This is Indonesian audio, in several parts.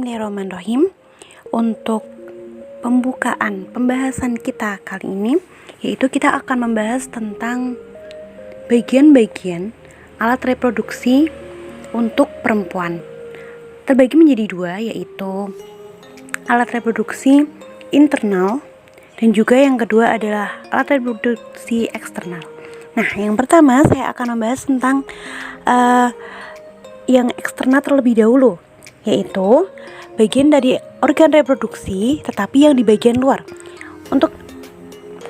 Bismillahirrahmanirrahim. Untuk pembahasan kita kali ini, yaitu kita akan membahas tentang bagian-bagian alat reproduksi untuk perempuan. Terbagi menjadi dua, yaitu alat reproduksi internal dan juga yang kedua adalah alat reproduksi eksternal. Nah, yang pertama saya akan membahas tentang yang eksternal terlebih dahulu, yaitu bagian dari organ reproduksi tetapi yang di bagian luar. Untuk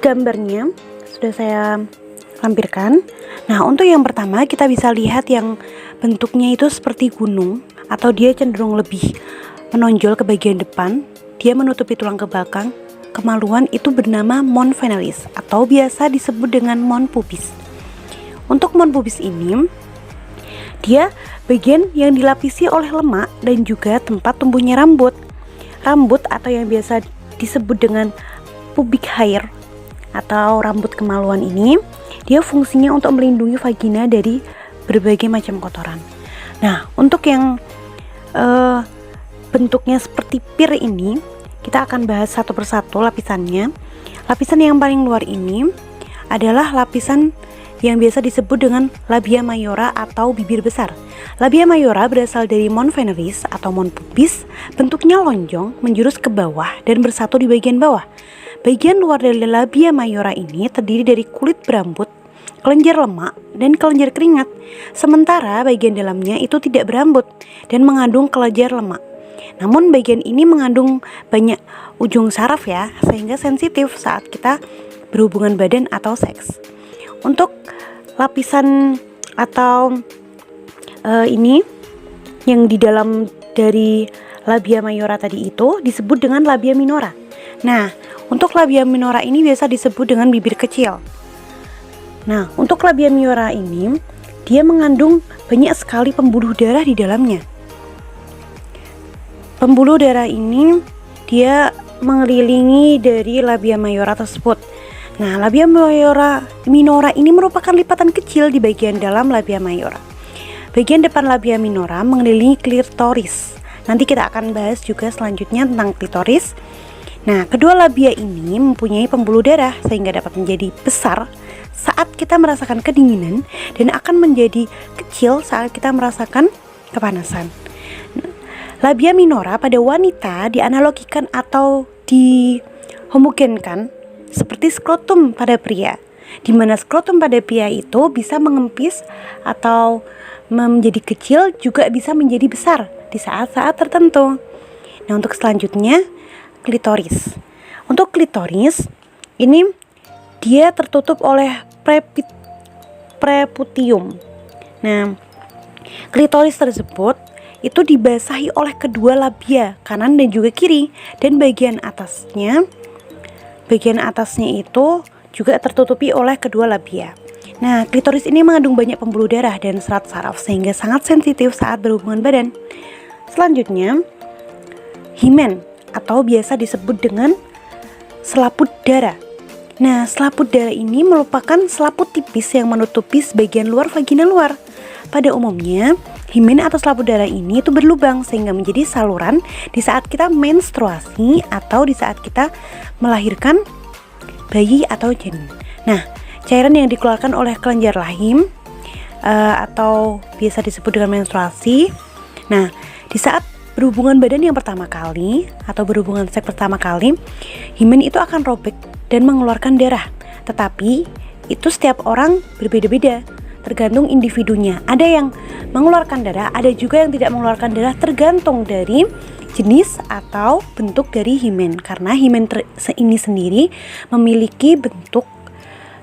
gambarnya sudah saya lampirkan. Nah, untuk yang pertama kita bisa lihat yang bentuknya itu seperti gunung atau dia cenderung lebih menonjol ke bagian depan, dia menutupi tulang ke belakang. Kemaluan itu bernama mons venalis atau biasa disebut dengan mons pubis. Untuk mons pubis ini dia bagian yang dilapisi oleh lemak dan juga tempat tumbuhnya rambut. Rambut atau yang biasa disebut dengan pubic hair atau rambut kemaluan ini, dia fungsinya untuk melindungi vagina dari berbagai macam kotoran. Nah, untuk yang bentuknya seperti pir ini, kita akan bahas satu persatu lapisannya. Lapisan yang paling luar ini adalah lapisan yang biasa disebut dengan labia mayora atau bibir besar. Labia mayora berasal dari mons venalis atau mons pubis, bentuknya lonjong menjurus ke bawah dan bersatu di bagian bawah. Bagian luar dari labia mayora ini terdiri dari kulit berambut, kelenjar lemak, dan kelenjar keringat. Sementara bagian dalamnya itu tidak berambut dan mengandung kelenjar lemak. Namun bagian ini mengandung banyak ujung saraf ya, sehingga sensitif saat kita berhubungan badan atau seks. Untuk lapisan atau ini yang di dalam dari labia mayora tadi itu disebut dengan labia minora. Nah, untuk labia minora ini biasa disebut dengan bibir kecil. Nah, untuk labia minora ini dia mengandung banyak sekali pembuluh darah di dalamnya. Pembuluh darah ini dia mengelilingi dari labia mayora tersebut. Nah, labia minora ini merupakan lipatan kecil di bagian dalam labia mayora. Bagian depan labia minora mengelilingi klitoris. Nanti kita akan bahas juga selanjutnya tentang klitoris. Nah, kedua labia ini mempunyai pembuluh darah sehingga dapat menjadi besar saat kita merasakan kedinginan dan akan menjadi kecil saat kita merasakan kepanasan. Labia minora pada wanita dianalogikan atau dihomogenkan seperti skrotum pada pria, di mana skrotum pada pria itu bisa mengempis atau menjadi kecil, juga bisa menjadi besar di saat-saat tertentu. Nah, untuk selanjutnya klitoris. Untuk klitoris ini dia tertutup oleh preputium. Nah, klitoris tersebut itu dibasahi oleh kedua labia kanan dan juga kiri, dan bagian atasnya itu juga tertutupi oleh kedua labia. Nah, klitoris ini mengandung banyak pembuluh darah dan serat saraf sehingga sangat sensitif saat berhubungan badan. Selanjutnya, himen atau biasa disebut dengan selaput darah. Nah, selaput darah ini merupakan selaput tipis yang menutupi sebagian luar vagina luar. Pada umumnya, himen atau selaput darah ini itu berlubang sehingga menjadi saluran di saat kita menstruasi atau di saat kita melahirkan bayi atau janin. Nah, cairan yang dikeluarkan oleh kelenjar rahim atau biasa disebut dengan menstruasi. Nah, di saat berhubungan badan yang pertama kali atau berhubungan seks pertama kali, himen itu akan robek dan mengeluarkan darah. Tetapi itu setiap orang berbeda-beda, tergantung individunya. Ada yang mengeluarkan darah, ada juga yang tidak mengeluarkan darah, tergantung dari jenis atau bentuk dari himen. Karena himen ini sendiri memiliki bentuk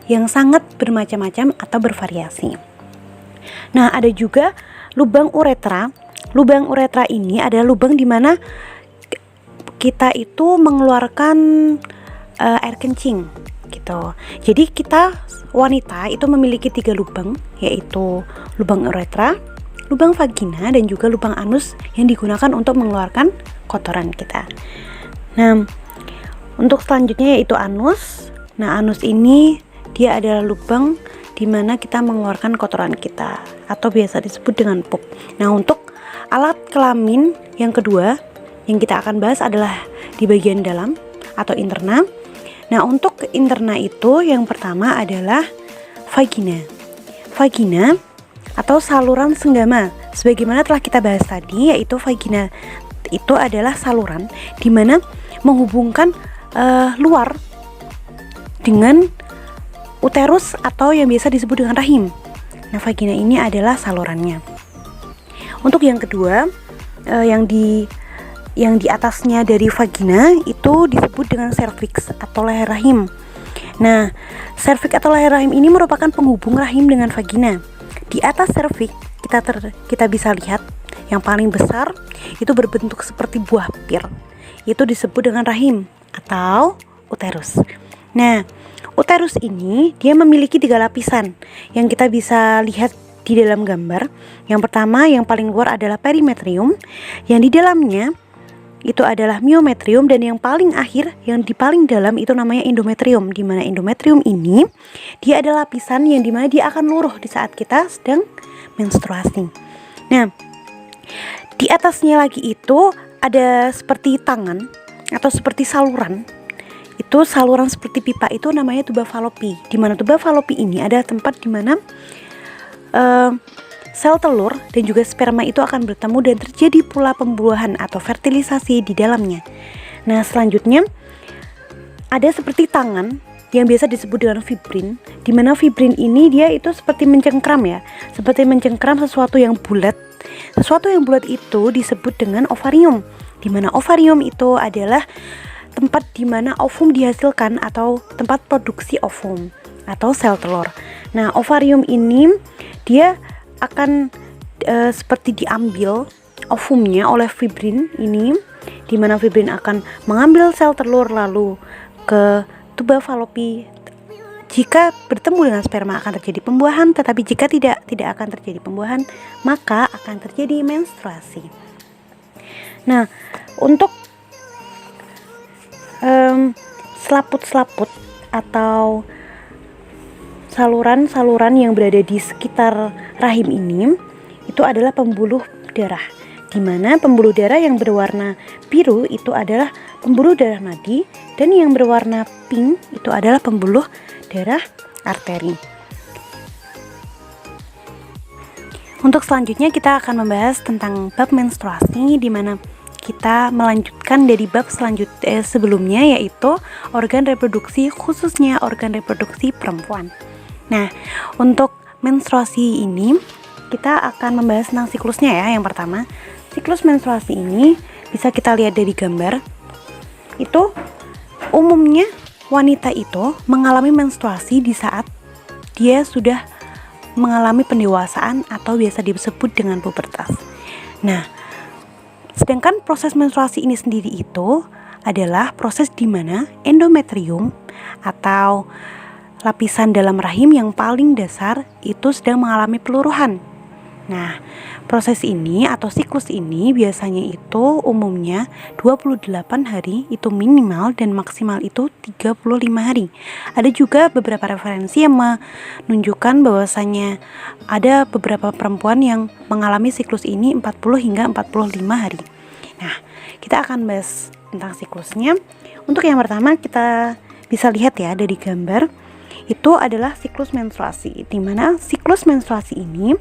yang sangat bermacam-macam atau bervariasi. Nah, ada juga lubang uretra. Lubang uretra ini adalah lubang di mana kita itu mengeluarkan air kencing gitu. Jadi kita wanita itu memiliki 3 lubang, yaitu lubang uretra, lubang vagina, dan juga lubang anus yang digunakan untuk mengeluarkan kotoran kita. Nah, untuk selanjutnya yaitu anus. Nah, anus ini dia adalah lubang di mana kita mengeluarkan kotoran kita atau biasa disebut dengan pup. Nah, untuk alat kelamin yang kedua Yang kita akan bahas adalah di bagian dalam atau interna. Nah, untuk interna itu yang pertama adalah vagina. Vagina atau saluran senggama. Sebagaimana telah kita bahas tadi, yaitu vagina itu adalah saluran di mana menghubungkan luar dengan uterus atau yang biasa disebut dengan rahim. Nah, vagina ini adalah salurannya. Untuk yang kedua, yang di atasnya dari vagina itu disebut dengan serviks atau leher rahim. Nah, serviks atau leher rahim ini merupakan penghubung rahim dengan vagina. Di atas serviks kita bisa lihat yang paling besar itu berbentuk seperti buah pir. Itu disebut dengan rahim atau uterus. Nah, uterus ini dia memiliki 3 lapisan yang kita bisa lihat di dalam gambar. Yang pertama, yang paling luar adalah perimetrium, yang di dalamnya itu adalah myometrium, dan yang paling akhir, yang di paling dalam itu namanya endometrium, di mana endometrium ini dia adalah lapisan yang dimana dia akan luruh di saat kita sedang menstruasi. Nah, di atasnya lagi itu ada seperti tangan atau seperti saluran. Itu saluran seperti pipa, itu namanya tuba falopi. Di mana tuba falopi ini adalah tempat di mana sel telur dan juga sperma itu akan bertemu dan terjadi pula pembuahan atau fertilisasi di dalamnya. Nah, selanjutnya ada seperti tangan yang biasa disebut dengan fibrin, di mana fibrin ini dia itu seperti mencengkram ya, seperti mencengkram sesuatu yang bulat. Sesuatu yang bulat itu disebut dengan ovarium, di mana ovarium itu adalah tempat di mana ovum dihasilkan atau tempat produksi ovum atau sel telur. Nah, ovarium ini dia akan seperti diambil ovumnya oleh fibrin ini, di mana fibrin akan mengambil sel telur lalu ke tuba falopi. Jika bertemu dengan sperma akan terjadi pembuahan, tetapi jika tidak akan terjadi pembuahan, maka akan terjadi menstruasi. Nah, untuk selaput-selaput atau saluran-saluran yang berada di sekitar rahim ini itu adalah pembuluh darah, di mana pembuluh darah yang berwarna biru itu adalah pembuluh darah nadi, dan yang berwarna pink itu adalah pembuluh darah arteri. Untuk selanjutnya kita akan membahas tentang bab menstruasi, di mana kita melanjutkan dari bab sebelumnya, yaitu organ reproduksi, khususnya organ reproduksi perempuan. Nah, untuk menstruasi ini kita akan membahas tentang siklusnya ya. Yang pertama, siklus menstruasi ini bisa kita lihat dari gambar. Itu umumnya wanita itu mengalami menstruasi di saat dia sudah mengalami pendewasaan atau biasa disebut dengan pubertas. Nah, sedangkan proses menstruasi ini sendiri itu adalah proses di mana endometrium atau lapisan dalam rahim yang paling dasar itu sedang mengalami peluruhan. Nah, proses ini atau siklus ini biasanya itu umumnya 28 hari itu minimal, dan maksimal itu 35 hari. Ada juga beberapa referensi yang menunjukkan bahwasanya ada beberapa perempuan yang mengalami siklus ini 40 hingga 45 hari. Nah, kita akan bahas tentang siklusnya. Untuk yang pertama kita bisa lihat ya dari gambar, itu adalah siklus menstruasi, di mana siklus menstruasi ini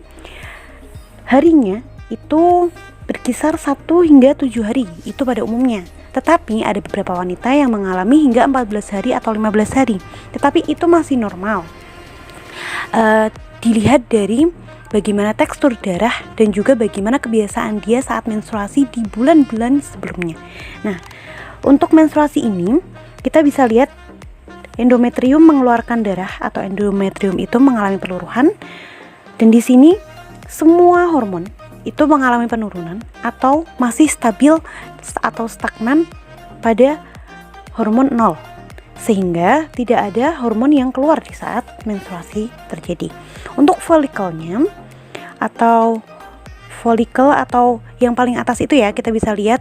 harinya itu berkisar 1 hingga 7 hari itu pada umumnya. Tetapi ada beberapa wanita yang mengalami hingga 14 hari atau 15 hari. Tetapi itu masih normal. Dilihat dari bagaimana tekstur darah dan juga bagaimana kebiasaan dia saat menstruasi di bulan-bulan sebelumnya. Nah, untuk menstruasi ini kita bisa lihat endometrium mengeluarkan darah atau endometrium itu mengalami peluruhan, dan di sini semua hormon itu mengalami penurunan atau masih stabil atau stagnan pada hormon 0, sehingga tidak ada hormon yang keluar di saat menstruasi terjadi. Untuk folikelnya atau folikel atau yang paling atas itu ya, kita bisa lihat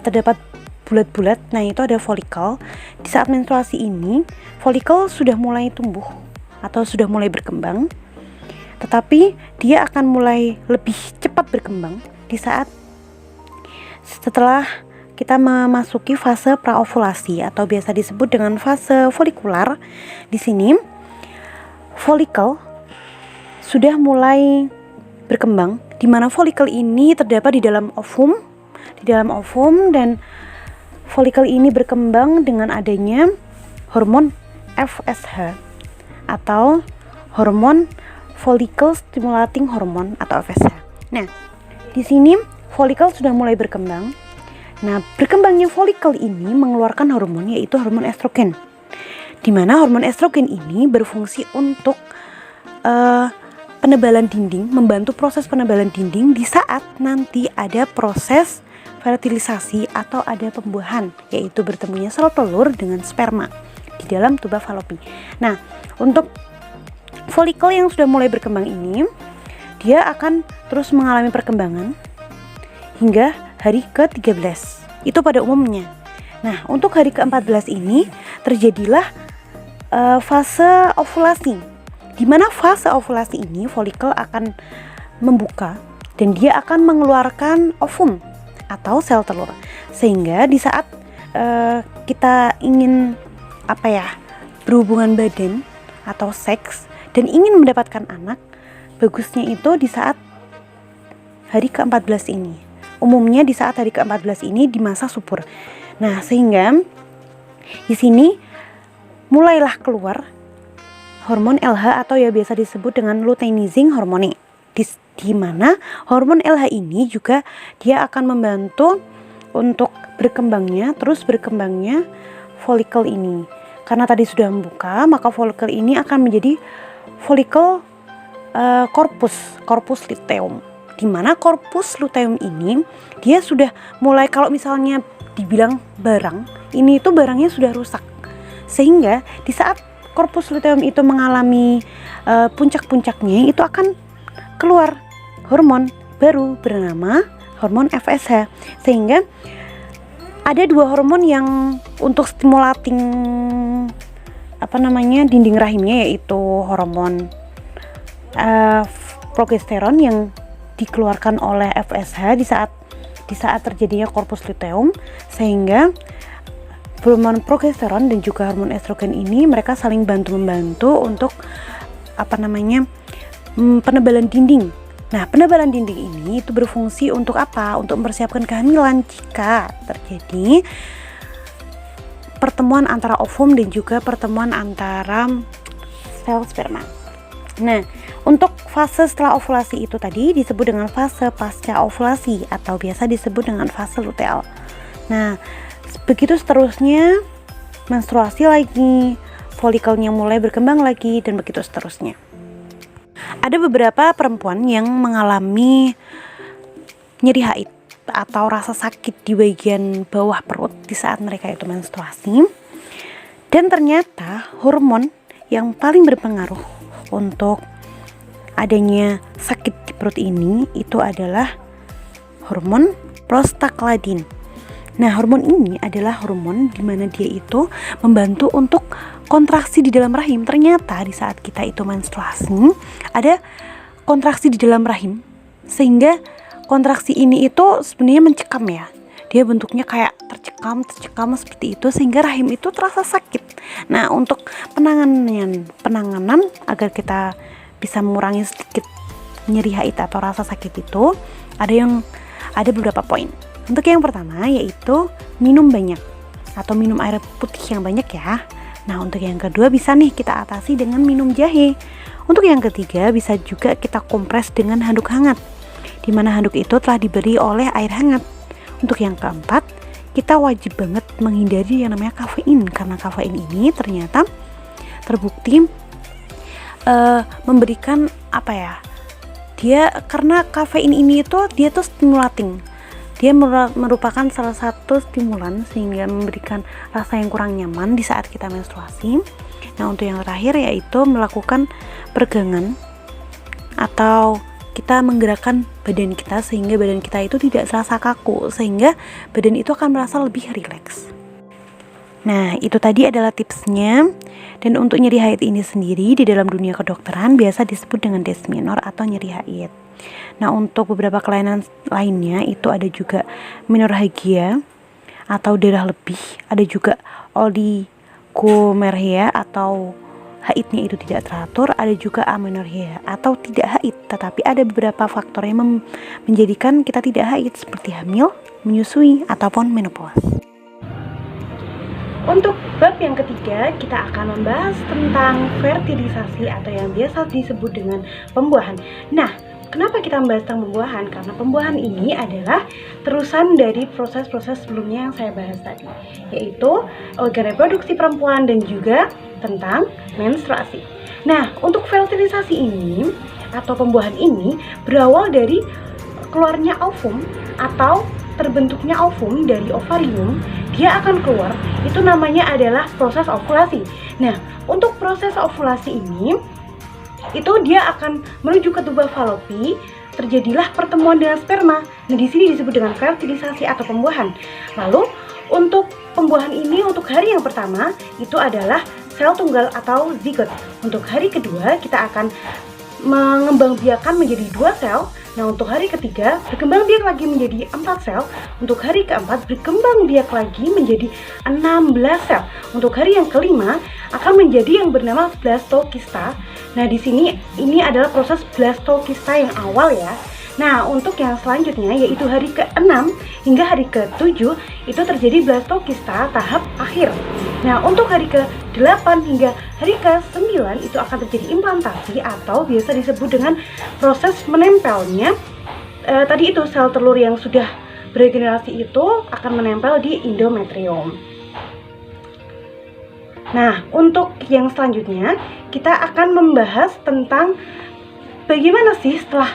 terdapat bulat-bulat. Nah, itu ada folikel. Di saat menstruasi ini folikel sudah mulai tumbuh atau sudah mulai berkembang, tetapi dia akan mulai lebih cepat berkembang di saat setelah kita memasuki fase praovulasi atau biasa disebut dengan fase folikular. Di sini folikel sudah mulai berkembang, di mana folikel ini terdapat di dalam ovum, dan folikel ini berkembang dengan adanya hormon FSH atau hormon follicle stimulating hormone atau FSH. Nah, di sini folikel sudah mulai berkembang. Nah, berkembangnya folikel ini mengeluarkan hormon, yaitu hormon estrogen. Di mana hormon estrogen ini berfungsi untuk penebalan dinding, membantu proses penebalan dinding di saat nanti ada proses fertilisasi atau ada pembuahan, yaitu bertemunya sel telur dengan sperma di dalam tuba falopi. Nah, untuk folikel yang sudah mulai berkembang ini, dia akan terus mengalami perkembangan hingga hari ke-13. Itu pada umumnya. Nah, untuk hari ke-14 ini terjadilah fase ovulasi. Di mana fase ovulasi ini folikel akan membuka dan dia akan mengeluarkan ovum atau sel telur. Sehingga di saat kita ingin berhubungan badan atau seks dan ingin mendapatkan anak, bagusnya itu di saat hari ke-14 ini. Umumnya di saat hari ke-14 ini di masa subur. Nah, sehingga di sini mulailah keluar hormon LH atau ya biasa disebut dengan luteinizing hormone. Di mana hormon LH ini juga dia akan membantu untuk berkembangnya folikel ini. Karena tadi sudah membuka, maka folikel ini akan menjadi folikel corpus luteum. Di mana corpus luteum ini dia sudah mulai, kalau misalnya dibilang barang, ini itu barangnya sudah rusak. Sehingga di saat corpus luteum itu mengalami puncak-puncaknya, itu akan keluar hormon baru bernama hormon FSH. Sehingga ada dua hormon yang untuk stimulating dinding rahimnya, yaitu hormon progesteron yang dikeluarkan oleh FSH di saat terjadinya corpus luteum, sehingga hormon progesteron dan juga hormon estrogen ini mereka saling bantu-membantu untuk penebalan dinding. Nah, penebalan dinding ini itu berfungsi untuk apa? Untuk mempersiapkan kehamilan jika terjadi pertemuan antara ovum dan juga pertemuan antara sel sperma. Nah, untuk fase setelah ovulasi itu tadi disebut dengan fase pasca ovulasi atau biasa disebut dengan fase luteal. Nah, begitu seterusnya, menstruasi lagi, folikelnya mulai berkembang lagi, dan begitu seterusnya. Ada beberapa perempuan yang mengalami nyeri haid atau rasa sakit di bagian bawah perut di saat mereka itu menstruasi. Dan ternyata hormon yang paling berpengaruh untuk adanya sakit di perut ini itu adalah hormon prostaglandin. Nah, hormon ini adalah hormon di mana dia itu membantu untuk kontraksi di dalam rahim. Ternyata di saat kita itu menstruasi ada kontraksi di dalam rahim, sehingga kontraksi ini itu sebenarnya mencekam ya. Dia bentuknya kayak tercekam seperti itu, sehingga rahim itu terasa sakit. Nah, untuk penanganan agar kita bisa mengurangi sedikit nyeri haid atau rasa sakit itu, ada beberapa poin. Untuk yang pertama yaitu minum banyak atau minum air putih yang banyak ya. Nah, untuk yang kedua bisa nih kita atasi dengan minum jahe. Untuk yang ketiga bisa juga kita kompres dengan handuk hangat, di mana handuk itu telah diberi oleh air hangat. Untuk yang keempat, kita wajib banget menghindari yang namanya kafein, karena kafein ini ternyata terbukti memberikan karena kafein ini itu dia tuh stimulating. Dia merupakan salah satu stimulan sehingga memberikan rasa yang kurang nyaman di saat kita menstruasi. Nah, untuk yang terakhir yaitu melakukan peregangan atau kita menggerakkan badan kita sehingga badan kita itu tidak terasa kaku, sehingga badan itu akan merasa lebih rileks. Nah, itu tadi adalah tipsnya. Dan untuk nyeri haid ini sendiri di dalam dunia kedokteran biasa disebut dengan dysmenorrhea atau nyeri haid. Nah, untuk beberapa kelainan lainnya itu ada juga menorrhagia atau darah lebih, ada juga oligomenorrhea atau haidnya itu tidak teratur, ada juga amenorrhea atau tidak haid, tetapi ada beberapa faktor yang menjadikan kita tidak haid seperti hamil, menyusui, ataupun menopause. Untuk bab yang ketiga, kita akan membahas tentang fertilisasi atau yang biasa disebut dengan pembuahan. Nah, kenapa kita membahas tentang pembuahan? Karena pembuahan ini adalah terusan dari proses-proses sebelumnya yang saya bahas tadi, yaitu organ reproduksi perempuan dan juga tentang menstruasi. Nah, untuk fertilisasi ini atau pembuahan ini berawal dari keluarnya ovum atau terbentuknya ovum dari ovarium. Dia akan keluar, itu namanya adalah proses ovulasi. Nah, untuk proses ovulasi ini, itu dia akan menuju ke tuba falopi, terjadilah pertemuan dengan sperma. Nah, di sini disebut dengan fertilisasi atau pembuahan. Lalu, untuk pembuahan ini untuk hari yang pertama itu adalah sel tunggal atau zigot. Untuk hari kedua kita akan mengembangbiakkan menjadi 2 sel. Nah, untuk hari ketiga berkembang biak lagi menjadi 4 sel. Untuk hari keempat berkembang biak lagi menjadi 16 sel. Untuk hari yang kelima akan menjadi yang bernama blastokista. Nah, di sini ini adalah proses blastokista yang awal ya. Nah, untuk yang selanjutnya yaitu hari ke-6 hingga hari ke-7 itu terjadi blastokista tahap akhir. Nah, untuk hari ke-8 hingga hari ke-9 itu akan terjadi implantasi atau biasa disebut dengan proses menempelnya tadi itu sel telur yang sudah beregenerasi itu akan menempel di endometrium. Nah, untuk yang selanjutnya kita akan membahas tentang bagaimana sih setelah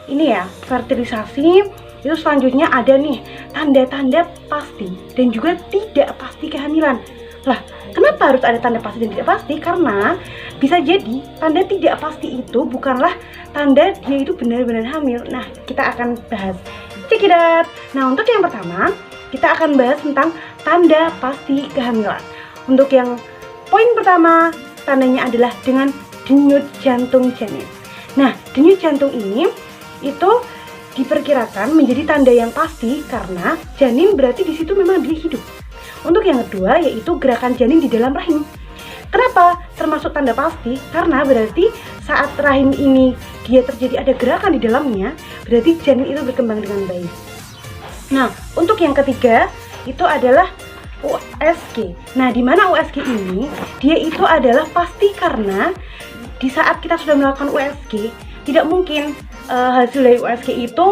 ini ya, fertilisasi itu selanjutnya ada nih tanda-tanda pasti dan juga tidak pasti kehamilan. Lah, kenapa harus ada tanda pasti dan tidak pasti? Karena bisa jadi tanda tidak pasti itu bukanlah tanda dia itu benar-benar hamil. Nah, kita akan bahas. Check it out. Nah, untuk yang pertama, kita akan bahas tentang tanda pasti kehamilan. Untuk yang poin pertama, tandanya adalah dengan denyut jantung janin. Nah, denyut jantung ini itu diperkirakan menjadi tanda yang pasti karena janin berarti di situ memang dia hidup. Untuk yang kedua yaitu gerakan janin di dalam rahim. Kenapa termasuk tanda pasti? Karena berarti saat rahim ini dia terjadi ada gerakan di dalamnya, berarti janin itu berkembang dengan baik. Nah, untuk yang ketiga itu adalah USG. Nah, di mana USG ini dia itu adalah pasti karena di saat kita sudah melakukan USG, tidak mungkin hasil dari USG itu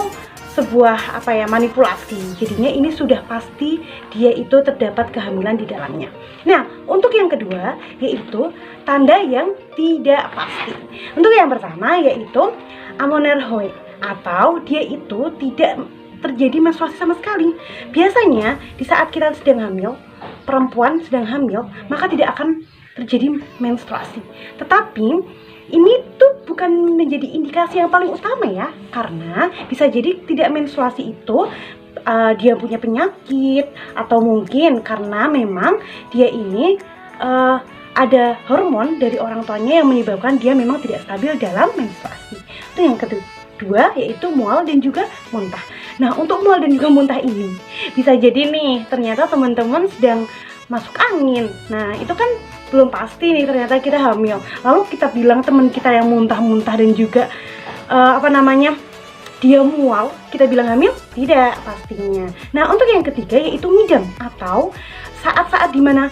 sebuah manipulasi. Jadinya ini sudah pasti dia itu terdapat kehamilan di dalamnya. Nah, untuk yang kedua yaitu tanda yang tidak pasti. Untuk yang pertama yaitu amenorrhea atau dia itu tidak terjadi menstruasi sama sekali. Biasanya di saat kita sedang hamil, perempuan sedang hamil, maka tidak akan terjadi menstruasi. Tetapi ini tuh bukan menjadi indikasi yang paling utama ya, karena bisa jadi tidak menstruasi itu dia punya penyakit atau mungkin karena memang dia ini ada hormon dari orang tuanya yang menyebabkan dia memang tidak stabil dalam menstruasi. Itu yang kedua yaitu mual dan juga muntah. Nah, untuk mual dan juga muntah ini bisa jadi nih ternyata teman-teman sedang masuk angin. Nah, itu kan belum pasti nih ternyata kita hamil. Lalu kita bilang teman kita yang muntah-muntah dan juga dia mual, kita bilang hamil? Tidak pastinya. Nah, untuk yang ketiga yaitu ngidam atau saat-saat dimana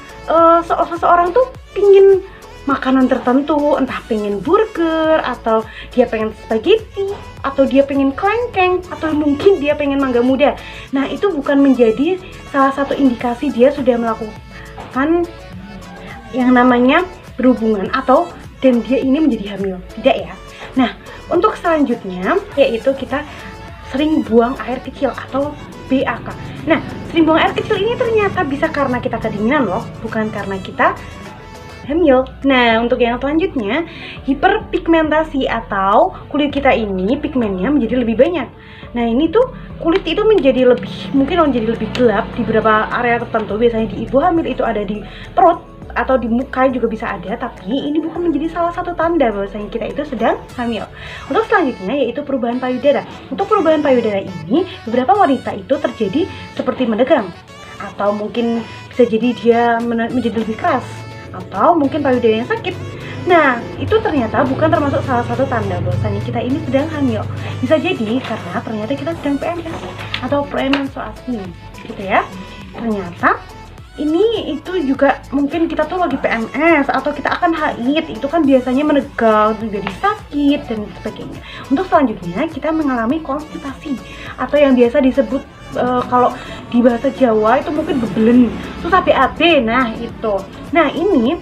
seseorang tuh pingin makanan tertentu, entah pengen burger atau dia pengen spaghetti atau dia pengen kelengkeng atau mungkin dia pengen mangga muda. Nah, itu bukan menjadi salah satu indikasi dia sudah melakukan yang namanya berhubungan atau dan dia ini menjadi hamil. Tidak ya. Nah, untuk selanjutnya yaitu kita sering buang air kecil atau BAK. Nah, sering buang air kecil ini ternyata bisa karena kita kedinginan loh, bukan karena kita hamil. Nah, untuk yang selanjutnya hiperpigmentasi atau kulit kita ini pigmennya menjadi lebih banyak. Nah, ini tuh kulit itu menjadi lebih gelap di beberapa area tertentu. Biasanya di ibu hamil itu ada di perut atau di muka juga bisa ada, tapi ini bukan menjadi salah satu tanda bahwasanya kita itu sedang hamil. Untuk selanjutnya yaitu perubahan payudara. Untuk perubahan payudara ini beberapa wanita itu terjadi seperti mendegang atau mungkin bisa jadi dia menjadi lebih keras, atau mungkin payudara yang sakit. Nah, itu ternyata bukan termasuk salah satu tanda bahwasanya kita ini sedang hamil. Bisa jadi karena ternyata kita sedang PMS atau premenstruasi, gitu ya. Ternyata ini itu juga mungkin kita tuh lagi PMS atau kita akan haid, itu kan biasanya menegang, jadi sakit dan sebagainya. Untuk selanjutnya kita mengalami konstipasi atau yang biasa disebut kalau di bahasa Jawa itu mungkin bebelen, susah BAB. Nah itu, nah ini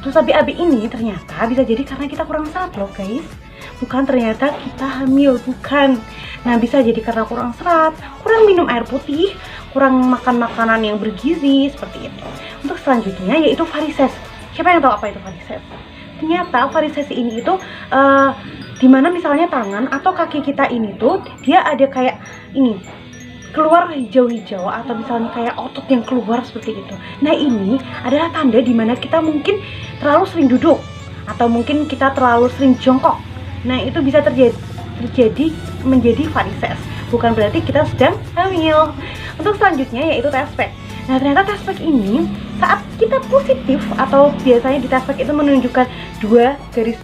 susah BAB ini ternyata bisa jadi karena kita kurang serat loh guys, bukan ternyata kita hamil, bukan. Nah bisa jadi karena kurang serat, kurang minum air putih, kurang makan makanan yang bergizi, seperti itu. Untuk selanjutnya yaitu varises. Siapa yang tahu apa itu varises? Ternyata varises ini itu dimana misalnya tangan atau kaki kita ini tuh dia ada kayak ini keluar hijau-hijau atau misalnya kayak otot yang keluar seperti itu. Nah ini adalah tanda dimana kita mungkin terlalu sering duduk atau mungkin kita terlalu sering jongkok. Nah itu bisa terjadi menjadi varises, bukan berarti kita sedang hamil. Untuk selanjutnya yaitu test pack. Nah ternyata test pack ini saat kita positif atau biasanya di test pack itu menunjukkan 2 garis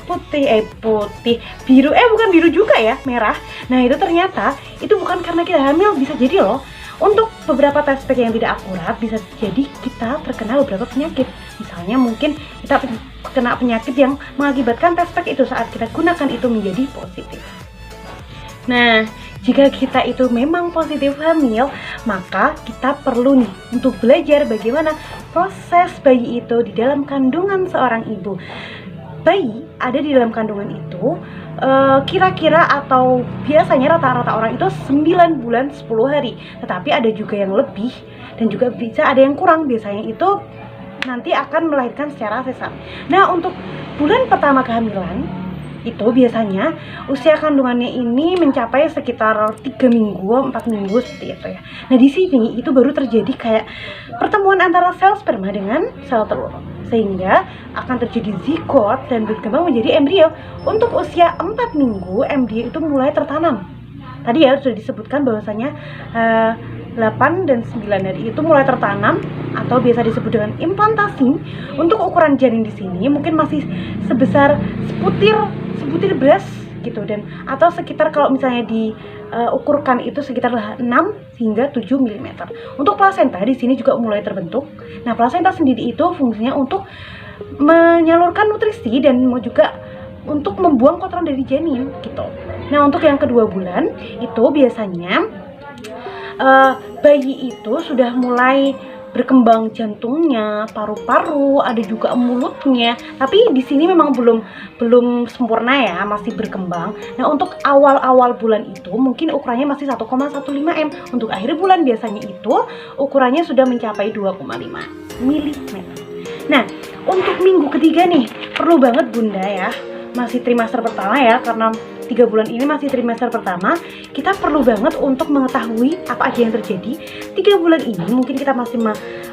putih biru, bukan biru juga ya, merah. Nah itu ternyata itu bukan karena kita hamil, bisa jadi loh untuk beberapa test pack yang tidak akurat bisa jadi kita terkena beberapa penyakit. Misalnya mungkin kita kena penyakit yang mengakibatkan test pack itu saat kita gunakan itu menjadi positif. Nah, jika kita itu memang positif hamil, maka kita perlu nih untuk belajar bagaimana proses bayi itu di dalam kandungan seorang ibu. Bayi ada di dalam kandungan itu kira-kira atau biasanya rata-rata orang itu 9 bulan 10 hari. Tetapi ada juga yang lebih dan juga bisa ada yang kurang, biasanya itu nanti akan melahirkan secara sesar. Nah, untuk bulan pertama kehamilan itu biasanya usia kandungannya ini mencapai sekitar 3 minggu, 4 minggu seperti itu ya. Nah di sini itu baru terjadi kayak pertemuan antara sel sperma dengan sel telur, sehingga akan terjadi zigot dan berkembang menjadi embrio. Untuk usia 4 minggu embrio itu mulai tertanam. Tadi ya sudah disebutkan bahwasanya 8 dan 9 hari itu mulai tertanam atau biasa disebut dengan implantasi. Untuk ukuran janin di sini mungkin masih sebesar sebutir beras gitu, dan atau sekitar kalau misalnya diukurkan itu sekitar 6 hingga 7 mm. Untuk plasenta di sini juga mulai terbentuk. Nah, plasenta sendiri itu fungsinya untuk menyalurkan nutrisi dan juga untuk membuang kotoran dari janin gitu. Nah, untuk yang kedua bulan itu biasanya bayi itu sudah mulai berkembang jantungnya, paru-paru, ada juga mulutnya. Tapi di sini memang belum sempurna ya, masih berkembang. Nah, untuk awal-awal bulan itu mungkin ukurannya masih 1,15 m. Untuk akhir bulan biasanya itu ukurannya sudah mencapai 2,5 mm. Nah, untuk minggu ketiga nih, perlu banget Bunda ya, masih trimester pertama ya, karena 3 bulan ini masih trimester pertama, kita perlu banget untuk mengetahui apa aja yang terjadi. 3 bulan ini mungkin kita masih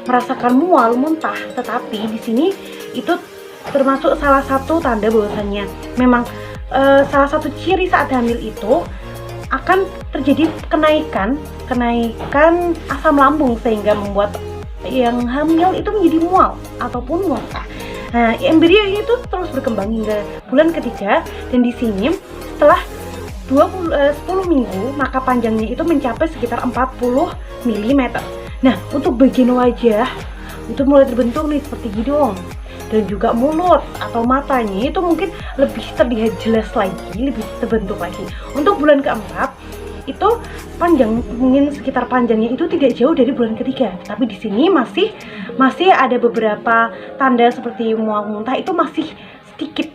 merasakan mual, muntah, tetapi di sini itu termasuk salah satu tanda bahwasanya memang salah satu ciri saat hamil itu akan terjadi kenaikan asam lambung, sehingga membuat yang hamil itu menjadi mual ataupun muntah. Nah, embrio itu terus berkembang hingga bulan ketiga, dan di sini setelah 10 minggu maka panjangnya itu mencapai sekitar 40 mm. Nah, untuk bagian wajah itu mulai terbentuk nih seperti hidung dan juga mulut atau matanya itu mungkin lebih terlihat jelas lagi, lebih terbentuk lagi. Untuk bulan keempat itu mungkin sekitar panjangnya itu tidak jauh dari bulan ketiga, tapi di sini masih ada beberapa tanda seperti mual, muntah, itu masih sedikit.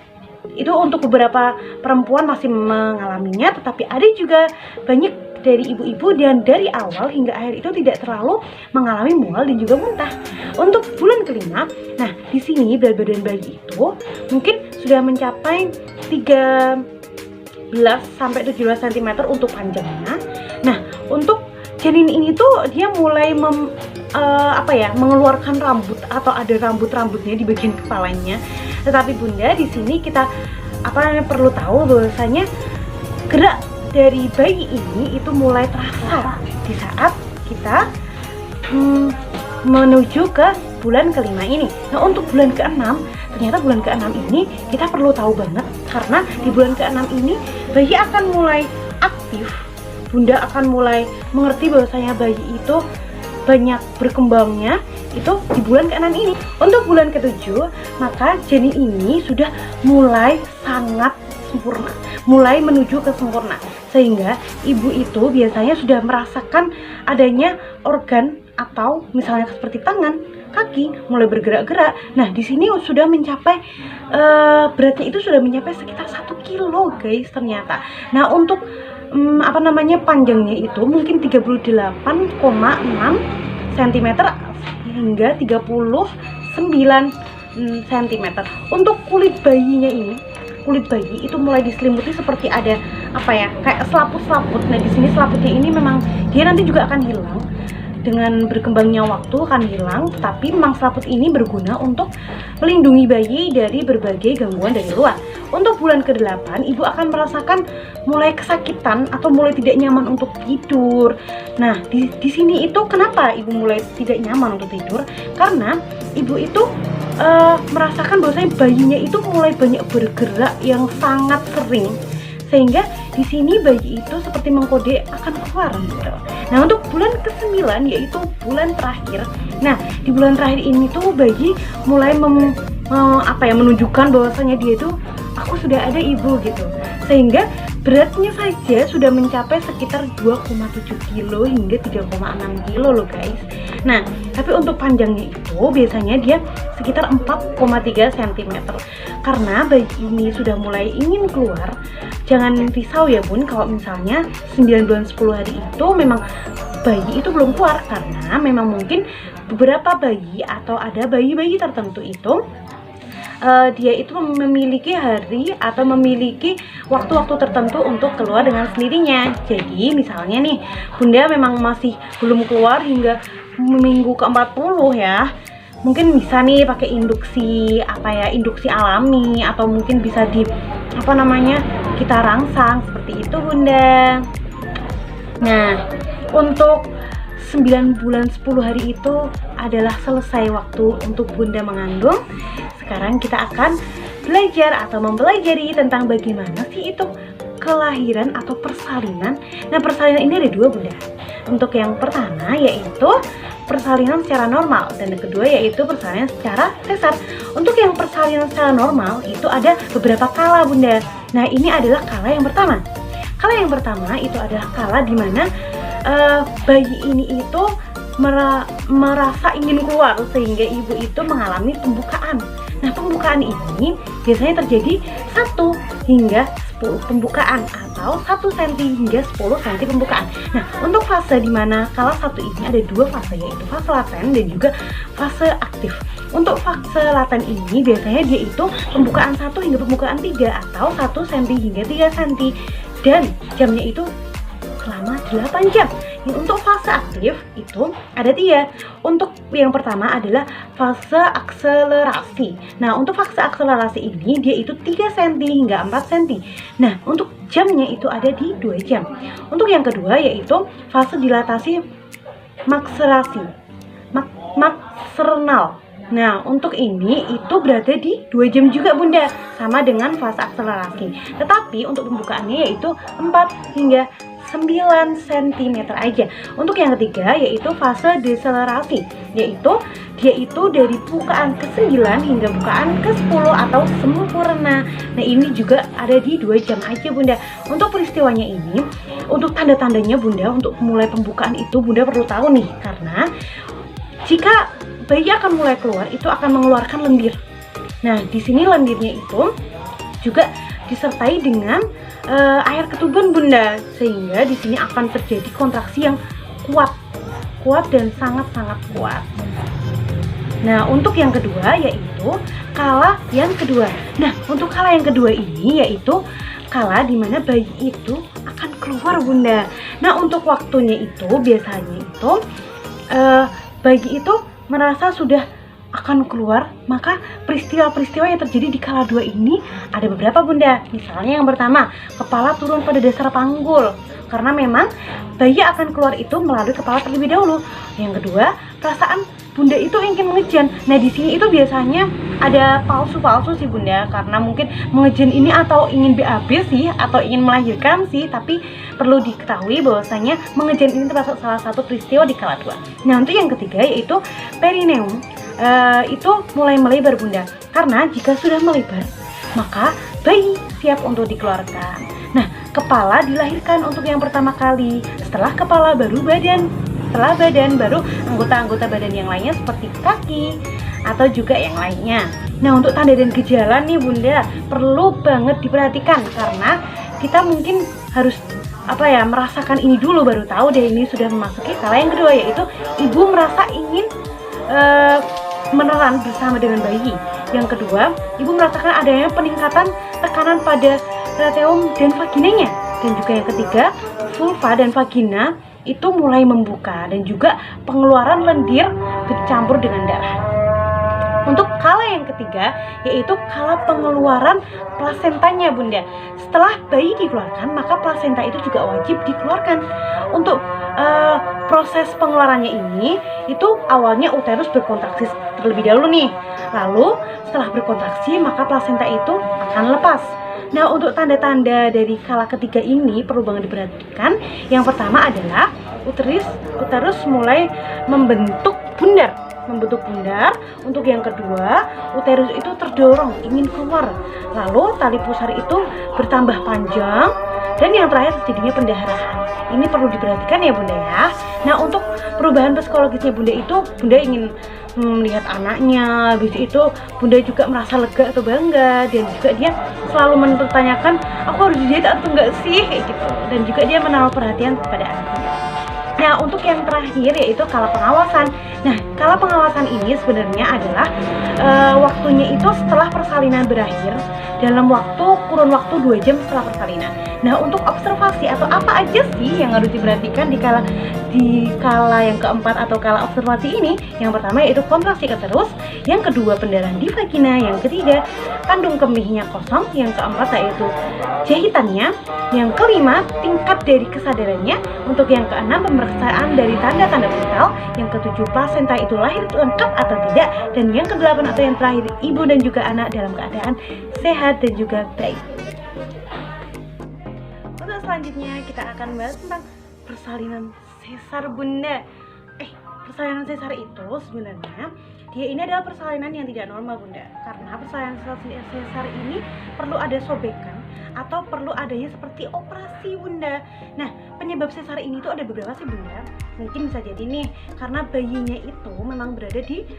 Itu untuk beberapa perempuan masih mengalaminya, tetapi ada juga banyak dari ibu-ibu dan dari awal hingga akhir itu tidak terlalu mengalami mual dan juga muntah. Untuk bulan kelima, nah di sini berat badan bayi itu mungkin sudah mencapai 13 sampai 17 cm untuk panjangnya. Nah, untuk janin ini tuh dia mulai mengeluarkan rambut atau ada rambut-rambutnya di bagian kepalanya. Tetapi Bunda, di sini kita perlu tahu bahwasanya gerak dari bayi ini itu mulai terasa di saat kita menuju ke bulan kelima ini. Nah, untuk bulan keenam, ternyata bulan keenam ini kita perlu tahu banget, karena di bulan keenam ini bayi akan mulai aktif. Bunda akan mulai mengerti bahwasanya bayi itu banyak berkembangnya itu di bulan ke-6 ini. Untuk bulan ke-7, maka janin ini sudah mulai sangat sempurna, mulai menuju ke sempurna, sehingga ibu itu biasanya sudah merasakan adanya organ atau misalnya seperti tangan, kaki mulai bergerak-gerak. Nah, di sini sudah mencapai beratnya itu sudah mencapai sekitar 1 kilo guys ternyata. Nah, untuk panjangnya itu mungkin 38,6 cm hingga 39 cm. Untuk kulit bayinya ini, kulit bayi itu mulai diselimuti seperti ada kayak selaput-selaput. Nah, di sini selaputnya ini memang dia nanti juga akan hilang. Dengan berkembangnya waktu akan hilang, tapi memang selaput ini berguna untuk melindungi bayi dari berbagai gangguan dari luar. Untuk bulan ke-8, ibu akan merasakan mulai kesakitan atau mulai tidak nyaman untuk tidur. Nah, di sini itu kenapa ibu mulai tidak nyaman untuk tidur? Karena ibu itu merasakan bahwasanya bayinya itu mulai banyak bergerak yang sangat sering, sehingga di sini bayi itu seperti mengkode akan keluar gitu. Nah, untuk bulan ke-9 yaitu bulan terakhir. Nah, di bulan terakhir ini tuh bayi mulai menunjukkan bahwasanya dia itu aku sudah ada ibu gitu. Sehingga beratnya saja sudah mencapai sekitar 2,7 kilo hingga 3,6 kilo loh guys. Nah, tapi untuk panjangnya itu biasanya dia sekitar 4,3 cm. Karena bayi ini sudah mulai ingin keluar, jangan risau ya bun kalau misalnya 9 bulan 10 hari itu memang bayi itu belum keluar, karena memang mungkin beberapa bayi atau ada bayi-bayi tertentu itu dia itu memiliki hari atau memiliki waktu-waktu tertentu untuk keluar dengan sendirinya. Jadi misalnya nih bunda memang masih belum keluar hingga minggu ke-40 ya, mungkin bisa nih pakai induksi induksi alami, atau mungkin bisa di kita rangsang seperti itu bunda. Nah, untuk 9 bulan 10 hari itu adalah selesai waktu untuk bunda mengandung. Sekarang kita akan belajar atau mempelajari tentang bagaimana sih itu kelahiran atau persalinan. Nah, persalinan ini ada 2 bunda. Untuk yang pertama yaitu persalinan secara normal, dan yang kedua yaitu persalinan secara sesar. Untuk yang persalinan secara normal itu ada beberapa kala bunda. Nah, ini adalah kala yang pertama. Kala yang pertama itu adalah kala dimana bayi ini itu merasa ingin keluar, sehingga ibu itu mengalami pembukaan. Nah, pembukaan ini biasanya terjadi 1 hingga 10 pembukaan atau 1 cm hingga 10 cm pembukaan. Nah, untuk fase dimana kala 1 ini ada 2 fase, yaitu fase laten dan juga fase aktif. Untuk fase laten ini biasanya dia itu pembukaan 1 hingga pembukaan 3 atau 1 cm hingga 3 cm, dan jamnya itu selama 8 jam. Untuk fase aktif itu ada 3. Untuk yang pertama adalah fase akselerasi. Nah, untuk fase akselerasi ini dia itu 3 cm hingga 4 cm. Nah, untuk jamnya itu ada di 2 jam. Untuk yang kedua yaitu fase dilatasi maksernal. Nah, untuk ini itu berada di 2 jam juga bunda, sama dengan fase akselerasi. Tetapi untuk pembukaannya yaitu 4 hingga 9 cm aja. Untuk yang ketiga yaitu fase deselerasi, yaitu dia itu dari bukaan ke-9 hingga bukaan ke-10 atau sempurna. Nah, ini juga ada di 2 jam aja bunda. Untuk peristiwanya ini, untuk tanda-tandanya bunda, untuk mulai pembukaan itu bunda perlu tahu nih, karena jika bayi akan mulai keluar itu akan mengeluarkan lendir. Nah, di sini lendirnya itu juga disertai dengan air ketuban bunda, sehingga di sini akan terjadi kontraksi yang kuat dan sangat-sangat kuat. Nah, untuk yang kedua yaitu kala yang kedua. Nah, untuk kala yang kedua ini yaitu kala dimana bayi itu akan keluar bunda. Nah, untuk waktunya itu biasanya itu bayi itu merasa sudah akan keluar, maka peristiwa-peristiwa yang terjadi di kala 2 ini ada beberapa bunda. Misalnya yang pertama, kepala turun pada dasar panggul, karena memang bayi akan keluar itu melalui kepala terlebih dahulu. Yang kedua, perasaan bunda itu ingin mengejan. Nah di sini itu biasanya ada palsu-palsu sih bunda, karena mungkin mengejan ini atau ingin BAB sih, atau ingin melahirkan sih. Tapi perlu diketahui bahwasanya mengejan ini termasuk salah satu peristiwa di kala 2. Nah untuk yang ketiga yaitu perineum. Itu mulai melebar bunda, karena jika sudah melebar maka bayi siap untuk dikeluarkan. Nah kepala dilahirkan untuk yang pertama kali, setelah kepala baru badan, setelah badan baru anggota-anggota badan yang lainnya seperti kaki atau juga yang lainnya. Nah untuk tanda dan gejala nih bunda perlu banget diperhatikan, karena kita mungkin harus merasakan ini dulu baru tahu deh ini sudah memasuki kala yang kedua, yaitu ibu merasa ingin menelan bersama dengan bayi. Yang kedua, ibu merasakan adanya peningkatan tekanan pada tracheum dan vaginanya. Dan juga yang ketiga, vulva dan vagina itu mulai membuka dan juga pengeluaran lendir bercampur dengan darah. Untuk kala yang ketiga yaitu kala pengeluaran plasentanya bunda. Setelah bayi dikeluarkan maka plasenta itu juga wajib dikeluarkan. Untuk proses pengeluarannya ini itu awalnya uterus berkontraksi terlebih dahulu nih. Lalu setelah berkontraksi maka plasenta itu akan lepas. Nah untuk tanda-tanda dari kala ketiga ini perlu banget diperhatikan. Yang pertama adalah uterus mulai membentuk bundar. Untuk yang kedua, uterus itu terdorong ingin keluar. Lalu tali pusar itu bertambah panjang. Dan yang terakhir terjadinya pendarahan. Ini perlu diperhatikan ya bunda ya. Nah untuk perubahan psikologisnya bunda itu, bunda ingin melihat anaknya, habis itu bunda juga merasa lega atau bangga, dan juga dia selalu mempertanyakan aku harus diet atau enggak sih kayak gitu. Dan juga dia menaruh perhatian kepada anaknya. Nah untuk yang terakhir yaitu kala pengawasan. Nah kala pengawasan ini sebenarnya adalah waktunya itu setelah persalinan berakhir, dalam kurun waktu 2 jam setelah persalinan. Nah untuk observasi atau apa aja sih yang harus diperhatikan di kala yang keempat atau kala observasi ini? Yang pertama yaitu kontraksi uterus, yang kedua pendarahan di vagina, yang ketiga kandung kemihnya kosong, yang keempat yaitu jahitannya, yang kelima tingkat dari kesadarannya, untuk yang keenam pemeriksaan dari tanda-tanda vital, yang ketujuh plasenta itu lahir lengkap atau tidak, dan yang kedelapan atau yang terakhir ibu dan juga anak dalam keadaan sehat dan juga baik. Untuk selanjutnya kita akan bahas tentang persalinan sesar bunda. Persalinan sesar itu sebenarnya dia ini adalah persalinan yang tidak normal bunda, karena persalinan sesar ini perlu ada sobekan atau perlu adanya seperti operasi bunda. Nah penyebab sesar ini tuh ada beberapa sih bunda. Mungkin bisa jadi nih karena bayinya itu memang berada di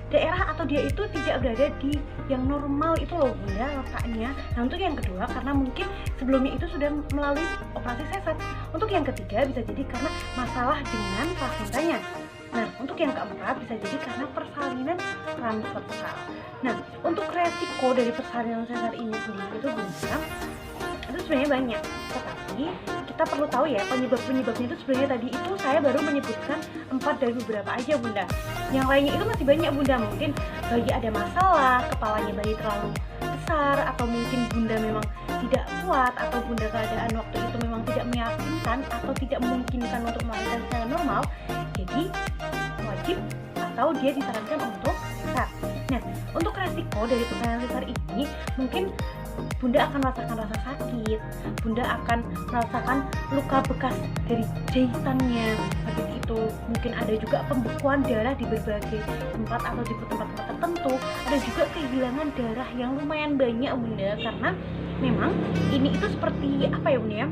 daerah atau dia itu tidak berada di yang normal itu loh bunda letaknya. Nah untuk yang kedua karena mungkin sebelumnya itu sudah melalui operasi sesar. Untuk yang ketiga bisa jadi karena masalah dengan plasentanya. Nah untuk yang keempat bisa jadi karena persalinan transversal. Nah untuk resiko dari persalinan sesar ini sendiri itu bunda itu sebenarnya banyak, tetapi kita perlu tahu ya penyebabnya itu sebenarnya tadi itu saya baru menyebutkan 4 dari beberapa aja bunda. Yang lainnya itu masih banyak bunda, mungkin bayi ada masalah, kepalanya bayi terlalu besar, atau mungkin bunda memang tidak kuat, atau bunda keadaan waktu itu memang tidak meyakinkan atau tidak memungkinkan untuk melahirkan secara normal, jadi wajib atau dia disarankan untuk sesar. Nah untuk resiko dari persalinan sesar ini mungkin bunda akan merasakan rasa sakit, bunda akan merasakan luka bekas dari jahitannya, habis itu mungkin ada juga pembekuan darah di berbagai tempat atau di tempat-tempat tertentu, ada juga kehilangan darah yang lumayan banyak bunda, karena memang ini itu seperti apa ya bunda ya,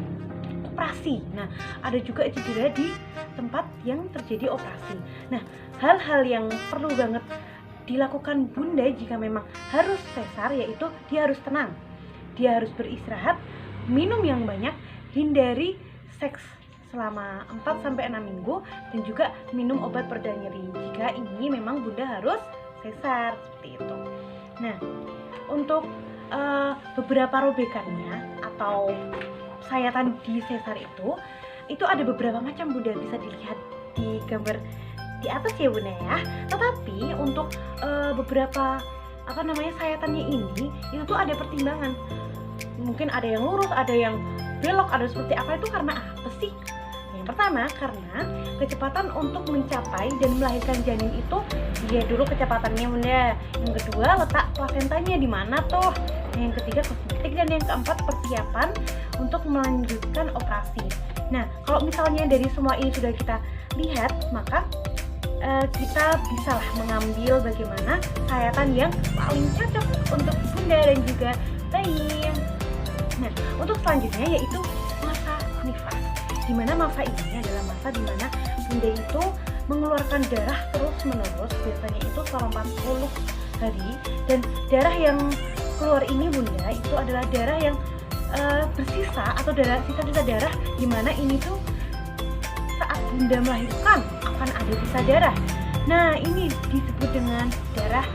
operasi. Nah ada juga cedera di tempat yang terjadi operasi. Nah hal-hal yang perlu banget dilakukan bunda jika memang harus sesar yaitu dia harus tenang, dia harus beristirahat, minum yang banyak, hindari seks selama 4-6 minggu, dan juga minum obat pereda nyeri jika ini memang bunda harus sesar seperti itu. Nah untuk beberapa robekannya atau sayatan di sesar itu ada beberapa macam bunda, bisa dilihat di gambar di atas ya bunda ya. Tetapi untuk beberapa sayatannya ini itu tuh ada pertimbangan. Mungkin ada yang lurus, ada yang belok, ada seperti apa, itu karena apa sih? Yang pertama, karena kecepatan untuk mencapai dan melahirkan janin itu dia dulu kecepatannya bunda. Yang kedua, letak plasentanya di mana tuh. Yang ketiga, kosmetik, dan yang keempat, persiapan untuk melanjutkan operasi. Nah, kalau misalnya dari semua ini sudah kita lihat, maka kita bisalah mengambil bagaimana sayatan yang paling cocok untuk bunda dan juga bayi. Nah, untuk selanjutnya yaitu masa nifas. Dimana masa ini adalah masa dimana bunda itu mengeluarkan darah terus-menerus, biasanya itu selama 40 hari. Dan darah yang keluar ini bunda itu adalah darah yang bersisa atau sisa-sisa darah, dimana ini tuh saat bunda melahirkan akan ada sisa darah. Nah, ini disebut dengan darah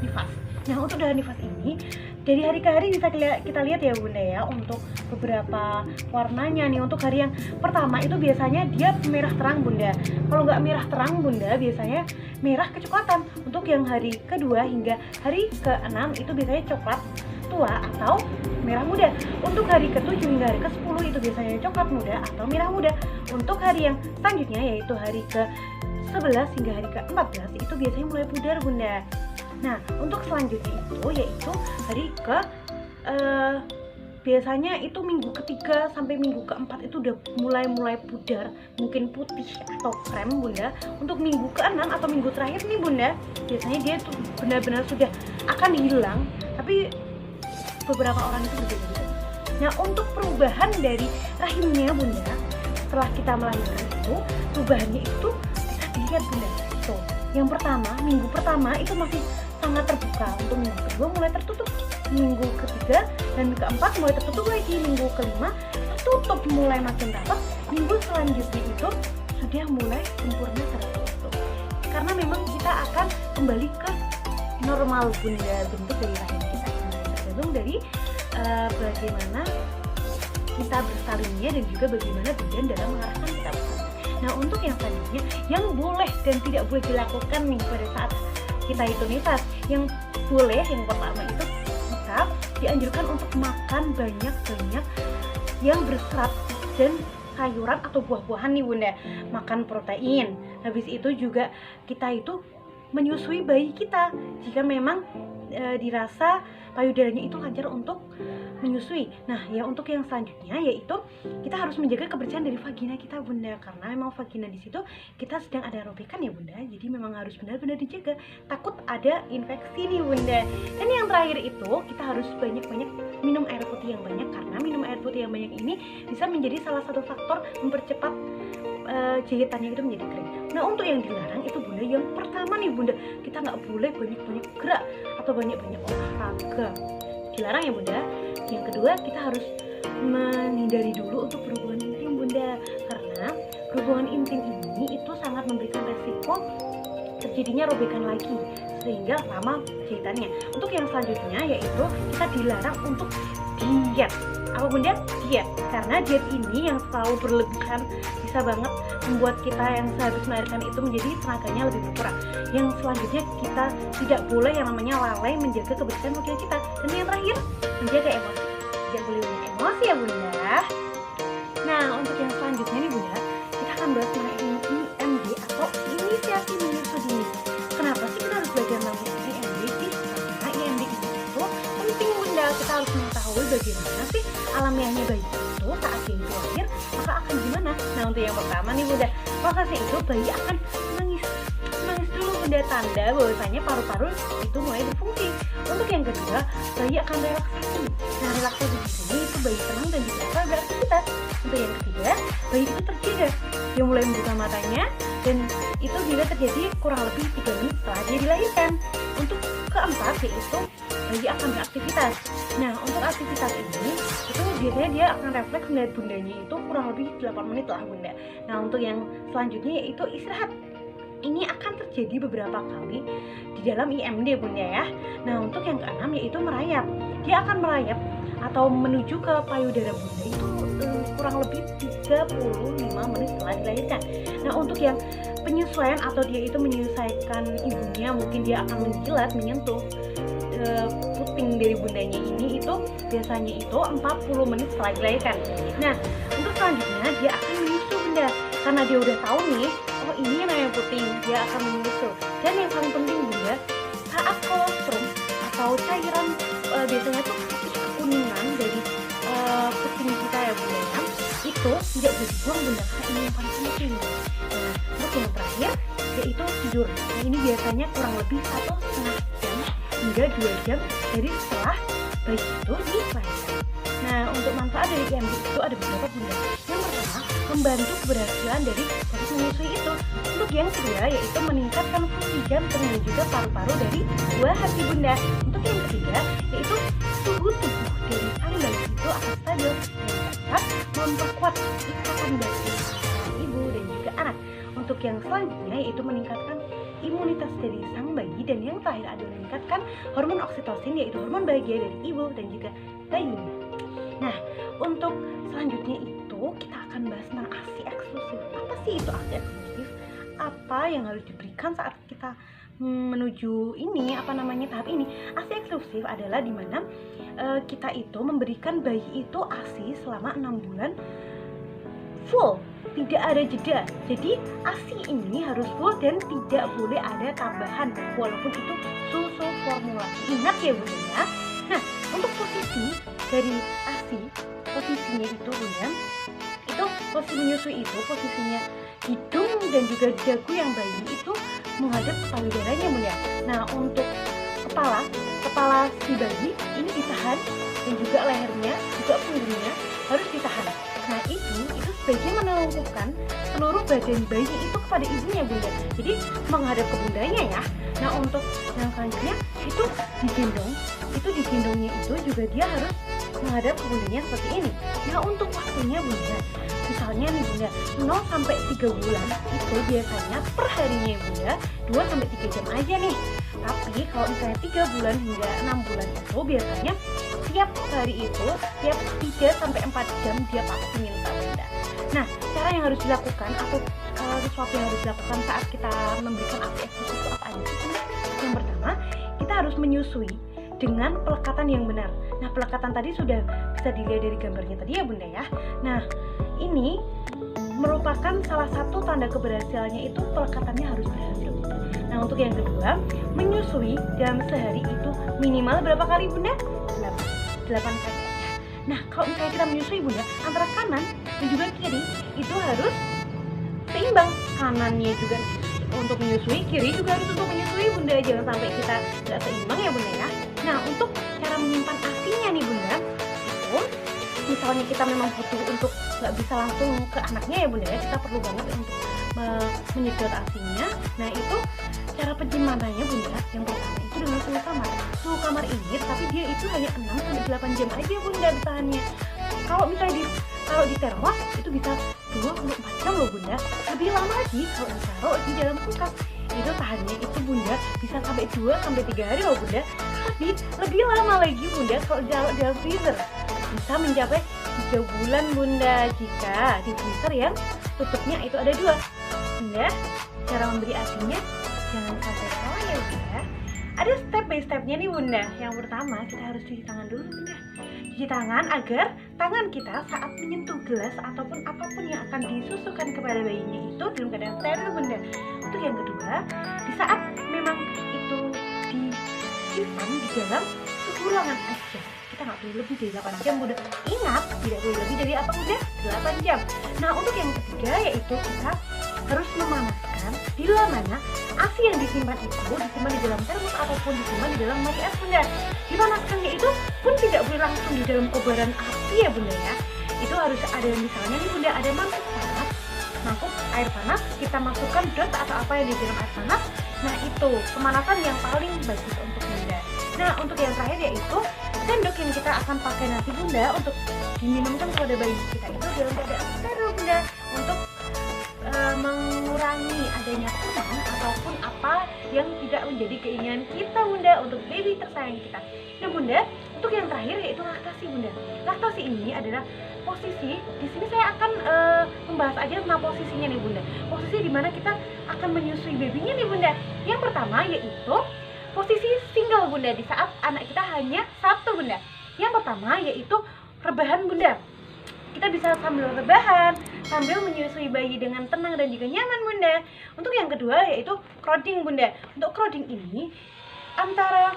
nifas. Nah, untuk darah nifas ini dari hari ke hari bisa kita lihat ya bunda ya, untuk beberapa warnanya nih. Untuk hari yang pertama itu biasanya dia merah terang bunda. Kalau nggak merah terang bunda, biasanya merah kecoklatan. Untuk yang hari kedua hingga hari ke-6 itu biasanya coklat tua atau merah muda. Untuk hari ke-7 hingga hari ke-10 itu biasanya coklat muda atau merah muda. Untuk hari yang selanjutnya yaitu hari ke-11 hingga hari ke-14 itu biasanya mulai pudar bunda. Nah, untuk selanjutnya itu yaitu hari biasanya itu minggu ketiga sampai minggu keempat itu udah mulai pudar, mungkin putih atau krem bunda. Untuk minggu ke-6 atau minggu terakhir nih bunda, biasanya dia tuh benar-benar sudah akan hilang, tapi beberapa orang itu berbeda-beda. Nah, untuk perubahan dari rahimnya bunda setelah kita melahirkan itu, perubahannya itu bisa dilihat bunda. Tuh, yang pertama, minggu pertama itu masih sangat terbuka. Untuk minggu kedua mulai tertutup, minggu ketiga dan keempat mulai tertutup lagi, minggu kelima tertutup mulai makin rapat, minggu selanjutnya itu sudah mulai sempurna tertutup. Karena memang kita akan kembali ke normal bunda, bentuk dari rahim kita tergantung dari bagaimana kita bersalinnya dan juga bagaimana bidan dalam mengarahkan kita bersalin. Nah, untuk yang selanjutnya yang boleh dan tidak boleh dilakukan nih pada saat kita itu nifas, yang boleh yang pertama itu kita dianjurkan untuk makan banyak-banyak yang berserat dan sayuran atau buah-buahan nih bunda, makan protein. Habis itu juga kita itu menyusui bayi kita jika memang dirasa payudaranya itu lancar untuk menyusui. Nah, ya untuk yang selanjutnya yaitu kita harus menjaga kebersihan dari vagina kita bunda, karena memang vagina di situ kita sedang ada robekan ya bunda, jadi memang harus benar-benar dijaga, takut ada infeksi nih bunda. Dan yang terakhir itu kita harus banyak-banyak minum air putih yang banyak, karena minum air putih yang banyak ini bisa menjadi salah satu faktor mempercepat jahitannya itu menjadi kering. Nah, untuk yang dilarang itu bunda, yang pertama nih bunda, kita nggak boleh banyak-banyak gerak atau banyak-banyak olahraga, dilarang ya bunda. Yang kedua, kita harus menghindari dulu untuk berhubungan intim bunda, karena berhubungan intim ini itu sangat memberikan resiko terjadinya robekan lagi sehingga lama jahitannya. Untuk yang selanjutnya yaitu kita dilarang untuk diet. Apa bunda? Diet. Karena diet ini yang selalu berlebihan bisa banget membuat kita yang sehabis melahirkan itu menjadi tenaganya lebih berkurang. Yang selanjutnya kita tidak boleh yang namanya lalai menjaga kebersihan vagina kita. Dan yang terakhir, menjaga emosi. Tidak boleh banyak emosi ya bunda. Nah, untuk yang selanjutnya nih bunda, kita akan bahas mengenai IMD atau inisiasi menyusui dini. Kenapa sih kita harus belajar namanya IMD sih? Karena IMD itu penting bunda. Kita harus mengetahui bagaimana sih alamiahnya bayi itu saat dia itu lahir, maka akan gimana. Nah, untuk yang pertama nih bunda, prosesnya itu bayi akan menangis dulu bunda, tanda bahwasanya paru-paru itu mulai berfungsi. Untuk yang kedua, bayi akan relaksasi. Nah, relaksasi di sini itu bayi tenang dan juga beraktivitas. Untuk yang ketiga, bayi itu terjaga, dia mulai membuka matanya, dan itu bila terjadi kurang lebih 3 menit setelah dia dilahirkan. Untuk keempat yaitu bayi akan beraktivitas. Nah, untuk aktivitas ini itu biasanya dia akan refleks melihat bundanya itu kurang lebih 8 menit lah bunda. Nah, untuk yang selanjutnya yaitu istirahat. Ini akan terjadi beberapa kali di dalam IMD bunda ya. Nah, untuk yang keenam yaitu merayap. Dia akan merayap atau menuju ke payudara bunda itu kurang lebih 35 menit setelah dilahirkan. Nah, untuk yang penyesuaian atau dia itu menyesuaikan ibunya, mungkin dia akan menjilat, menyentuh puting dari bundanya ini, itu biasanya itu 40 menit setelah dilahirkan. Nah, untuk selanjutnya dia akan menyusu bunda, karena dia udah tahu nih, oh ini yang namanya puting, dia akan menyusu. Dan yang paling penting bunda, saat kolostrum atau cairan biasanya tuh putih kekuningan dari puting kita ya bunda, itu tidak boleh dibuang bunda, karena ini yang paling penting. Nah, untuk yang terakhir yaitu tidur. Nah, ini biasanya kurang lebih 1,5 jam hingga 2 jam dari setelah bayi itu dilahirkan. Nah, untuk manfaat dari IMD itu ada beberapa bunda. Yang pertama, membantu keberhasilan dari proses menyusui itu. Untuk yang kedua yaitu meningkatkan fungsi jantung dan juga paru-paru dari buah hati bunda. Untuk yang ketiga yaitu suhu tubuh dari sang bayi itu akan stabil dan dapat memperkuat ikatan batin antara ibu dan juga anak. Untuk yang selanjutnya yaitu meningkatkan imunitas dari sang bayi, dan yang terakhir adalah meningkatkan hormon oksitosin yaitu hormon bahagia dari ibu dan juga bayinya. Nah, untuk selanjutnya itu kita akan bahas tentang ASI eksklusif. Apa sih itu ASI eksklusif? Apa yang harus diberikan saat kita menuju ini, tahap ini? ASI eksklusif adalah dimana kita itu memberikan bayi itu ASI selama 6 bulan full, tidak ada jeda. Jadi ASI ini harus full dan tidak boleh ada tambahan walaupun itu susu formulasi. Ingat ya bunda ya. Nah, untuk posisi dari ASI, posisinya itu bunda, itu posisi menyusui itu posisinya hidung dan juga dagu yang bayi itu menghadap ke payudaranya bunda. Nah, untuk kepala si bayi ini ditahan, dan juga lehernya, juga punggungnya harus ditahan. Nah, itu sebaiknya menelungkupkan seluruh badan bayi itu kepada ibunya bunda, jadi menghadap ke bundanya ya. Nah, untuk yang selanjutnya itu digendongnya itu juga dia harus menghadap ke bundanya seperti ini. Nah, untuk waktunya bunda, misalnya nih bunda 0 sampai 3 bulan itu biasanya per harinya bunda 2 sampai 3 jam aja nih. Tapi kalau misalnya 3 bulan hingga 6 bulan itu biasanya tiap hari itu tiap 3 sampai 4 jam dia pasti minta bunda. Nah, cara yang harus dilakukan atau sesuatu yang harus dilakukan saat kita memberikan ASI eksklusif itu apa aja sih? Yang pertama, kita harus menyusui dengan pelekatan yang benar. Nah, pelekatan tadi sudah bisa dilihat dari gambarnya tadi ya bunda ya. Nah, ini merupakan salah satu tanda keberhasilannya itu pelekatannya harus berhasil. Nah, untuk yang kedua, menyusui dalam sehari itu minimal berapa kali bunda? 8 kali. Nah, kalau misalnya kita menyusui bunda, antara kanan dan juga kiri itu harus seimbang. Kanannya juga untuk menyusui, kiri juga harus untuk menyusui bunda. Jangan sampai kita nggak seimbang ya bunda ya. Nah, untuk cara menyimpan ASInya nih bunda, itu misalnya kita memang butuh untuk nggak bisa langsung ke anaknya ya bunda ya, kita perlu banget untuk menyedot ASInya. Nah, itu cara penyimpanannya bunda, yang pertama itu dengan suhu kamar. Suhu kamar ini, tapi dia itu hanya 6-8 jam aja bunda bertahannya. Kalau misalnya kalau di termos itu bisa 24 jam loh bunda. Lebih lama lagi kalau ditaruh di dalam kulkas, itu tahannya itu bunda bisa sampai 2-3 hari loh bunda. Tapi lebih lama lagi bunda kalau dalam freezer bisa mencapai 3 bulan bunda, jika di freezer yang tutupnya itu ada 2. Bunda, cara memberi ASInya jangan sampai salah ya bunda. Ada step by stepnya nih bunda. Yang pertama, kita harus cuci tangan dulu bunda. Cuci tangan agar tangan kita saat menyentuh gelas ataupun apapun yang akan disusukan kepada bayinya itu dalam keadaan steril bunda. Untuk yang kedua, di saat memang itu disimpan di dalam suhu ruangan aja, kita nggak boleh lebih dari 8 jam bunda. Ingat, tidak boleh lebih dari apa bunda? 8 jam. Nah, untuk yang ketiga yaitu kita harus memanaskan bila mana ASI yang disimpan itu disimpan di dalam termos ataupun disimpan di dalam mari es bunda. Dipanaskannya itu pun tidak boleh langsung di dalam kobaran api ya bunda ya. Itu harus ada misalnya nih bunda, ada mangkuk air panas, kita masukkan dot atau apa yang di dalam air panas. Nah, itu pemanasan yang paling bagus untuk bunda. Nah, untuk yang terakhir yaitu sendok yang kita akan pakai nanti bunda untuk diminumkan kepada bayi kita itu dalam keadaan steril bunda, untuk mengurangi adanya kuman ataupun apa yang tidak menjadi keinginan kita bunda untuk baby tersayang kita. Nah bunda, untuk yang terakhir yaitu laktasi bunda. Laktasi ini adalah posisi, di sini saya akan membahas aja tentang posisinya nih bunda. Posisi dimana kita akan menyusui babynya nih bunda. Yang pertama yaitu posisi single bunda, di saat anak kita hanya satu bunda. Yang pertama yaitu rebahan bunda. Kita bisa sambil rebahan, sambil menyusui bayi dengan tenang dan juga nyaman bunda. Untuk yang kedua yaitu crowding bunda. Untuk crowding ini antara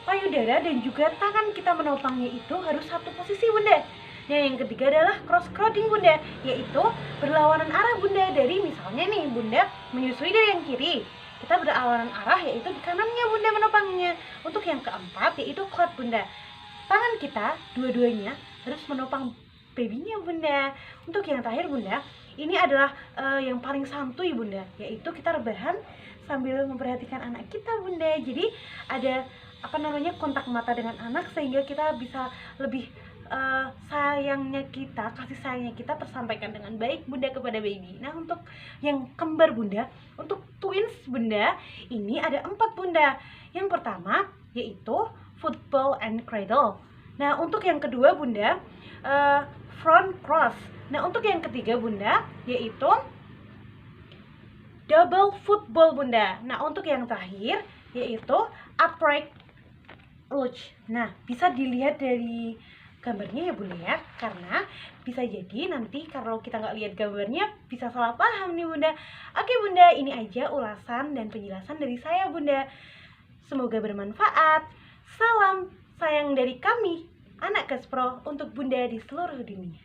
payudara dan juga tangan kita menopangnya itu harus satu posisi bunda. Nah yang ketiga adalah cross crowding bunda, yaitu berlawanan arah bunda. Dari misalnya nih bunda menyusui dari yang kiri, kita berlawanan arah yaitu di kanannya bunda menopangnya. Untuk yang keempat yaitu quad bunda. Tangan kita dua-duanya harus menopang babynya bunda. Untuk yang terakhir bunda, ini adalah yang paling santuy bunda, yaitu kita rebahan sambil memperhatikan anak kita bunda. Jadi ada kontak mata dengan anak sehingga kita bisa lebih sayangnya kita, kasih sayangnya kita tersampaikan dengan baik bunda kepada baby. Nah untuk yang kembar bunda, untuk twins bunda, ini ada 4 bunda. Yang pertama yaitu football and cradle. Nah untuk yang kedua bunda, front cross. Nah untuk yang ketiga bunda yaitu double football bunda. Nah untuk yang terakhir yaitu upright lunge. Nah bisa dilihat dari gambarnya ya bunda ya, karena bisa jadi nanti kalau kita nggak lihat gambarnya bisa salah paham nih bunda. Oke bunda, ini aja ulasan dan penjelasan dari saya bunda. Semoga bermanfaat. Salam sayang dari kami, anak Gaspro, untuk bunda di seluruh dunia.